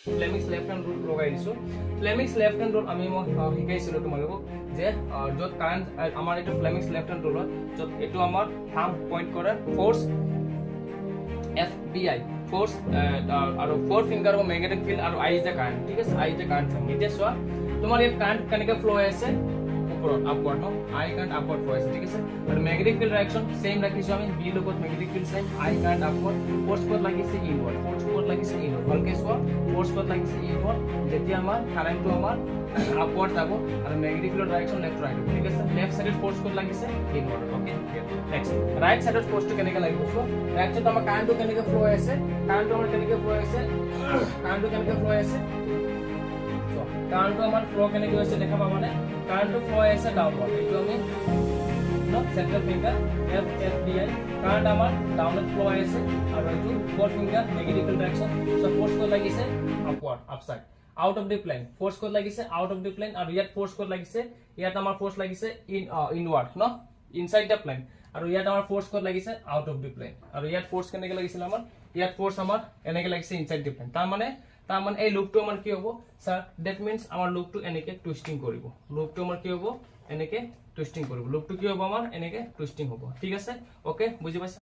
Fleming's left hand rule লগাই দিছোঁ Fleming's left hand rule আমি মই শিকাইছিলোঁ তোমালোকক যে য'ত কাৰেণ্ট আমাৰ এইটো ফ্লেমিংছ লেফট হেণ্ড ৰুল হয় য'ত এইটো আমাৰ থাম্ব পইণ্ট কৰে ফ'ৰ্চ FBI ফ'ৰ্চ আৰু ফ'ৰ ফিংগাৰ মেগনেটিক ফিল্ড আৰু আই ইজ দ্য কাৰেণ্ট ঠিক আছে আই ইজ দ্য কাৰেণ্ট এতিয়া চোৱা তোমাৰ ইয়াত কাৰেণ্ট কেনেকৈ ফ্ল' হৈ আছে ওপৰত আপৱাৰ্ড ন আই কাৰেণ্ট আপৱাৰ্ড ফ্ল' হৈছে ঠিক আছে আৰু মেগনেটিক ফিল্ড ডাইৰেকশ্যন সেম ৰাখিছোঁ আমি বি লগত মেগনেটিক ফিল্ড চেম আই কাৰেণ্ট আপৱাৰ্ড ফ'ৰ্চ ক'ত লাগিছে ইনৱাৰ্ড ফ'ৰ্চ ক'ত লাগিছে ইনৱাৰ্ড ভালকৈ চোৱা ফ'ৰ্চ ক'ত লাগিছে ইনৱাৰ্ড যেতিয়া আমাৰ কাৰেণ্টটো আমাৰ আপৱাৰ্ড যাব আৰু মেগনেটিক ফিল্ডৰ ডাইৰেকশ্যন লেফট ৰাইট ঠিক আছে লেফট চাইডত ফ'ৰ্চ ক'ত লাগিছে ইনৱাৰ্ড অ'কে নেক্সট ৰাইট চাইডত ফ'ৰ্চটো কেনেকৈ লাগিব চোৱা ৰাইট চাইডত আমাৰ কাৰেণ্টটো কেনেকৈ ফ্ল' হৈ আছে কাৰেণ্টটো আমাৰ কেনেকৈ ফ্ল' হৈ আছে কাৰেণ্টটো কেনেকৈ ফ্ল' হৈ আছে কাৰেণ্টটো আমাৰ ফ্ল' কেনেকৈ হৈছে দেখা পাবা মানে কাৰেণ্টটো ফ্ল' হৈ আছে ডাউনৱাৰ্ড এইটো আমি চেণ্ট্ৰেল ফিংগাৰ FBI কাৰেণ্ট আমাৰ ডাউনত ফ্ল' হৈ আছে আৰু এইটো four finger negative direction show' force ক'ত লাগিছে upward upside out of the plane force ক'ত লাগিছে আউট অফ দি প্লেন আৰু ইয়াত ফ'ৰ্চ ক'ত লাগিছে ইয়াত আমাৰ ফ'ৰ্চ লাগিছে ইনৱাৰ্ড ন ইনসাইড দ্য প্লেন আৰু ইয়াত আমাৰ ফ'ৰ্চ ক'ত লাগিছে আউট অফ দি প্লেন আৰু ইয়াত ফ'ৰ্চ কেনেকৈ লাগিছিল আমাৰ ইয়াত ফ'ৰ্চ আমাৰ এনেকৈ লাগিছে ইনসাইড দি প্লেন তাৰমানে এই লুপটো আমাৰ কি হ'ব স্যাৰ দ্যাট মিন্স আমাৰ লুপটো এনেকৈ টুইষ্টিং কৰিব লুপটো আমাৰ কি হ'ব এনেকৈ টুইষ্টিং কৰিব লুপটো কি হ'ব আমাৰ এনেকৈ টুইষ্টিং হ'ব ঠিক আছে ওকে বুজি পাইছা